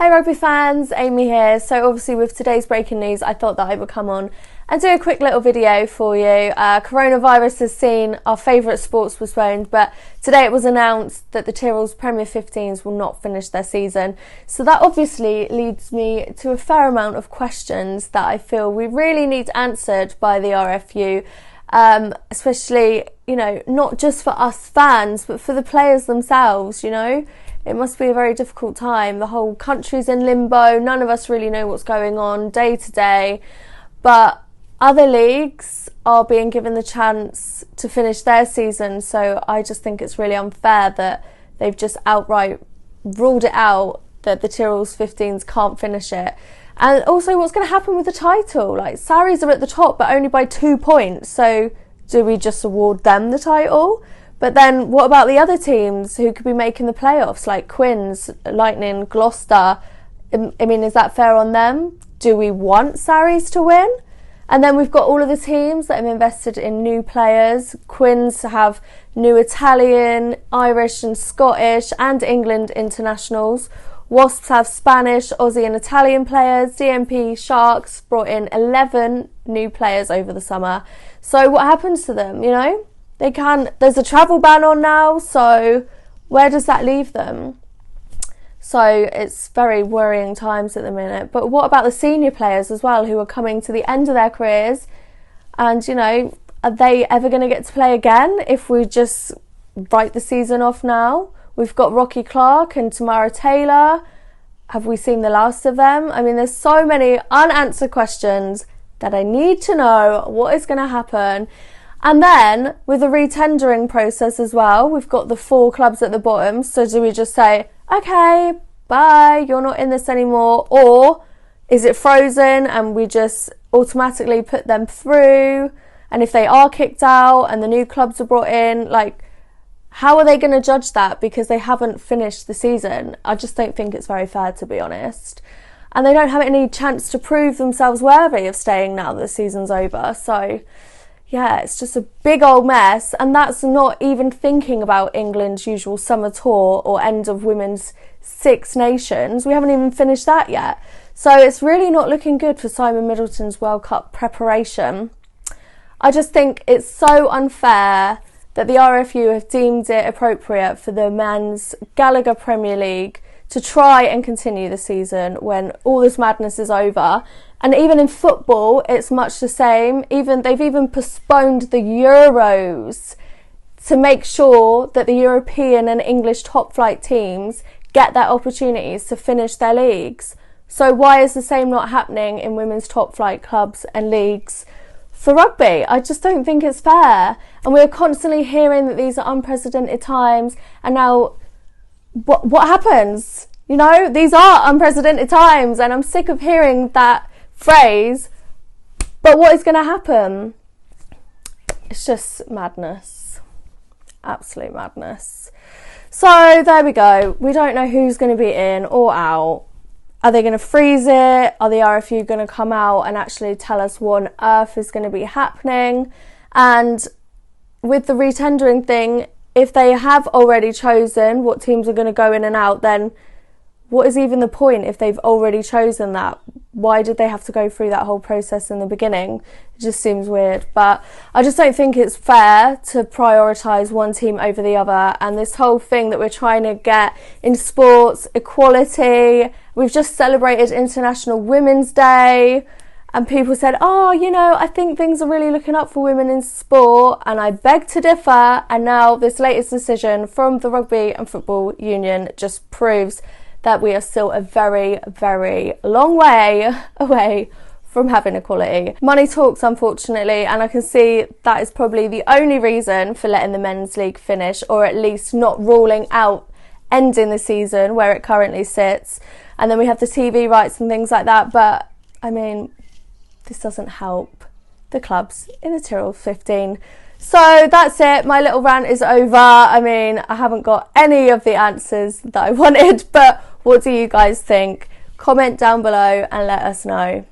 Hey rugby fans, Amy here. So obviously with today's breaking news, I thought that I would come on and do a quick little video for you. Coronavirus has seen our favourite sports postponed, but today it was announced that the Tyrrell's Premier 15s will not finish their season. So that obviously leads me to a fair amount of questions that I feel we really need answered by the RFU, especially, not just for us fans, but for the players themselves, It must be a very difficult time. The whole country's in limbo. None of us really know what's going on day to day. But other leagues are being given the chance to finish their season. So I just think it's really unfair that they've just outright ruled it out that the Tyrrell's 15s can't finish it. And also, what's going to happen with the title? Like, Sarries are at the top, but only by 2 points. So do we just award them the title? But then what about the other teams who could be making the playoffs, like Quins, Lightning, Gloucester? I mean, is that fair on them? Do we want Sarries to win? And then we've got all of the teams that have invested in new players. Quins have new Italian, Irish and Scottish and England internationals. Wasps have Spanish, Aussie and Italian players. DMP Sharks brought in 11 new players over the summer. So what happens to them, there's a travel ban on now, so where does that leave them? So it's very worrying times at the minute. But what about the senior players as well, who are coming to the end of their careers? And, are they ever going to get to play again if we just write the season off now? We've got Rocky Clark and Tamara Taylor. Have we seen the last of them? I mean, there's so many unanswered questions that I need to know what is going to happen. And then, with the retendering process as well, we've got the 4 clubs at the bottom. So do we just say, okay, bye, you're not in this anymore? Or is it frozen and we just automatically put them through? And if they are kicked out and the new clubs are brought in, how are they going to judge that? Because they haven't finished the season. I just don't think it's very fair, to be honest. And they don't have any chance to prove themselves worthy of staying now that the season's over. So yeah, it's just a big old mess, and that's not even thinking about England's usual summer tour or end of Women's Six Nations. We haven't even finished that yet. So it's really not looking good for Simon Middleton's World Cup preparation. I just think it's so unfair that the RFU have deemed it appropriate for the men's Gallagher Premier League to try and continue the season when all this madness is over. And even in football, it's much the same. They've even postponed the Euros to make sure that the European and English top flight teams get their opportunities to finish their leagues. So why is the same not happening in women's top flight clubs and leagues for rugby? I just don't think it's fair. And we're constantly hearing that these are unprecedented times. And now what happens? These are unprecedented times, and I'm sick of hearing that phrase. But what is going to happen? It's just madness. Absolute madness. So there we go. We don't know who's going to be in or out. Are they going to freeze it? Are the RFU going to come out and actually tell us what on earth is going to be happening? And with the retendering thing, if they have already chosen what teams are going to go in and out, then what is even the point if they've already chosen that? Why did they have to go through that whole process in the beginning? It just seems weird. But I just don't think it's fair to prioritise one team over the other. And this whole thing that we're trying to get in sports, equality. We've just celebrated International Women's Day. And people said, I think things are really looking up for women in sport. And I beg to differ. And now this latest decision from the Rugby and Football Union just proves that we are still a very, very long way away from having equality. Money talks, unfortunately, and I can see that is probably the only reason for letting the men's league finish, or at least not ruling out ending the season where it currently sits. And then we have the TV rights and things like that. But, this doesn't help the clubs in the Tyrrell 15. So that's it. My little rant is over. I haven't got any of the answers that I wanted, but what do you guys think? Comment down below and let us know.